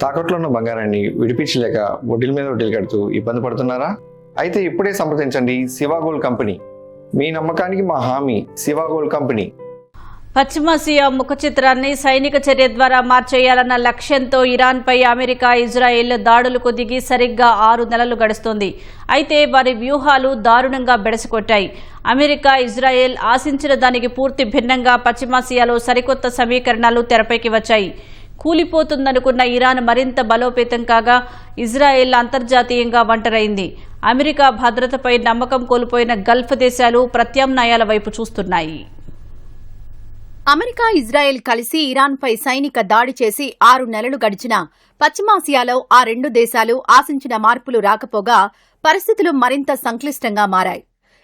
తాకట్లో ఉన్న బంగారాన్ని విడిపించలేక వడ్డీల మీద వడ్డీలు కడుతూ ఇబ్బంది పడుతున్నారా? అయితే ఇప్పుడే సంప్రదించండి శివ గోల్డ్ కంపెనీ. మీ నమ్మకానికి మా హామీ శివ గోల్డ్ కంపెనీ. పశ్చిమాసియా ముఖ చిత్రాన్ని సైనిక చర్య ద్వారా మార్చేయాలన్న లక్ష్యంతో ఇరాన్పై అమెరికా, ఇజ్రాయెల్ దాడులకు దిగి సరిగ్గా 6 నెలలు గడుస్తోంది. అయితే వారి వ్యూహాలు దారుణంగా బెడసికొట్టాయి. అమెరికా, ఇజ్రాయెల్ ఆశించిన దానికి పూర్తి భిన్నంగా పశ్చిమాసియాలో సరికొత్త సమీకరణాలు తెరపైకి వచ్చాయి. కూలిపోతుందనుకున్న ఇరాన్ మరింత బలోపేతం కాగా, ఇజ్రాయెల్ అంతర్జాతీయంగా ఒంటరైంది. అమెరికా భద్రతపై నమ్మకం కోల్పోయిన గల్ఫ్ దేశాలు ప్రత్యామ్నాయాల వైపు చూస్తున్నాయి. అమెరికా, ఇజ్రాయెల్ కలిసి ఇరాన్పై సైనిక దాడి చేసి 6 నెలలు గడిచినా పశ్చిమాసియాలో ఆ 2 దేశాలు ఆశించిన మార్పులు రాకపోగా పరిస్థితులు మరింత సంక్లిష్టంగా మారాయి.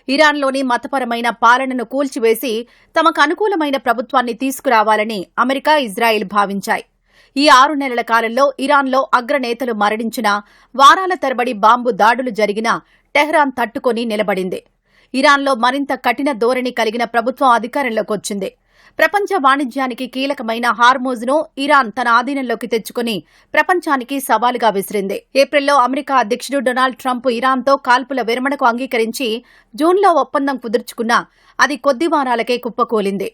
ఇరాన్లోని మతపరమైన పాలనను కూల్చివేసి తమకు అనుకూలమైన ప్రభుత్వాన్ని తీసుకురావాలని అమెరికా, ఇజ్రాయెల్ భావించాయి. ఈ 6 నెలల కాలంలో ఇరాన్లో అగ్రనేతలు మరణించినా, వారాల తరబడి బాంబు దాడులు జరిగినా టెహ్రాన్ తట్టుకొని నిలబడింది. ఇరాన్లో మరింత కఠిన ధోరణి కలిగిన ప్రభుత్వం అధికారంలోకొచ్చింది. ప్రపంచ వాణిజ్యానికి కీలకమైన హార్మోజ్ను ఇరాన్ తన ఆధీనంలోకి తెచ్చుకుని ప్రపంచానికి సవాలుగా విసిరింది. ఏప్రిల్లో అమెరికా అధ్యక్షుడు డొనాల్డ్ ట్రంప్ ఇరాన్తో కాల్పుల విరమణకు అంగీకరించి జూన్లో ఒప్పందం కుదుర్చుకున్నా అది కొద్ది వారాలకే కుప్పకూలింది.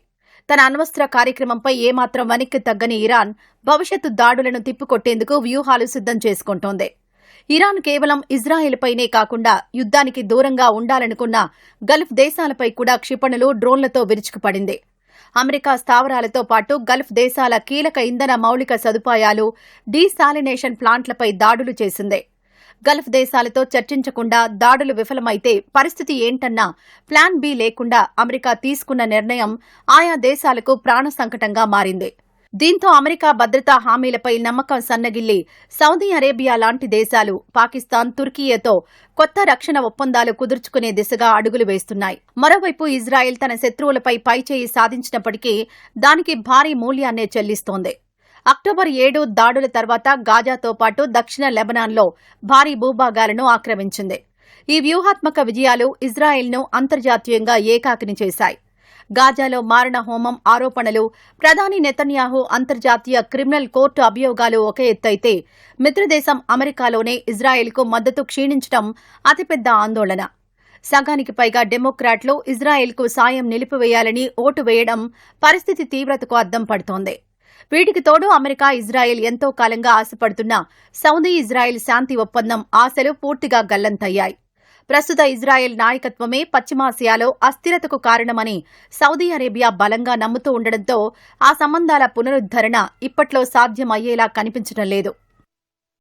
తన అణ్వస్త్ర కార్యక్రమంపై ఏమాత్రం వెనక్కి తగ్గని ఇరాన్ భవిష్యత్తు దాడులను తిప్పికొట్టేందుకు వ్యూహాలు సిద్ధం చేసుకుంటోంది. ఇరాన్ కేవలం ఇజ్రాయెల్పైనే కాకుండా యుద్ధానికి దూరంగా ఉండాలనుకున్న గల్ఫ్ దేశాలపై కూడా క్షిపణులు, డ్రోన్లతో విరుచుకుపడింది. అమెరికా స్థావరాలతో పాటు గల్ఫ్ దేశాల కీలక ఇంధన మౌలిక సదుపాయాలు, డీసాలినేషన్ ప్లాంట్లపై దాడులు చేసింది. గల్ఫ్ దేశాలతో చర్చించకుండా దాడులు విఫలమైతే పరిస్థితి ఏంటన్నా ప్లాన్ బి లేకుండా అమెరికా తీసుకున్న నిర్ణయం ఆయా దేశాలకు ప్రాణ సంకటంగా మారింది. దీంతో అమెరికా భద్రతా హామీలపై నమ్మకం సన్నగిల్లి సౌదీ అరేబియా లాంటి దేశాలు పాకిస్తాన్, తుర్కీయతో కొత్త రక్షణ ఒప్పందాలు కుదుర్చుకునే దిశగా అడుగులు వేస్తున్నాయి. మరోవైపు ఇజ్రాయెల్ తన శత్రువులపై పైచేయి సాధించినప్పటికీ దానికి భారీ మూల్యాన్నే చెల్లిస్తోంది. అక్టోబర్ 7 దాడుల తర్వాత గాజాతో పాటు దక్షిణ లెబనాన్లో భారీ భూభాగాలను ఆక్రమించింది. ఈ వ్యూహాత్మక విజయాలు ఇజ్రాయెల్ను అంతర్జాతీయంగా ఏకాకిని చేశాయి. గాజాలో మారణ హోమం ఆరోపణలు, ప్రధాని నెతన్యాహు అంతర్జాతీయ క్రిమినల్ కోర్టు అభియోగాలు ఒక ఎత్తైతే, మిత్రదేశం అమెరికాలోనే ఇజ్రాయెల్కు మద్దతు క్షీణించడం అతిపెద్ద ఆందోళన. సగానికి పైగా డెమోక్రాట్లు ఇజ్రాయెల్కు సాయం నిలిపివేయాలని ఓటు వేయడం పరిస్థితి తీవ్రతకు అద్దం పడుతోంది. వీటికి తోడు అమెరికా, ఇజ్రాయెల్ ఎంతో కాలంగా ఆశపడుతున్న సౌదీ ఇజ్రాయెల్ శాంతి ఒప్పందం ఆశలు పూర్తిగా గల్లంతయ్యాయి. ప్రస్తుత ఇజ్రాయెల్ నాయకత్వమే పశ్చిమాసియాలో అస్థిరతకు కారణమని సౌదీ అరేబియా బలంగా నమ్ముతూ ఉండడంతో ఆ సంబంధాల పునరుద్ధరణ ఇప్పట్లో సాధ్యమయ్యేలా కనిపించడం లేదు.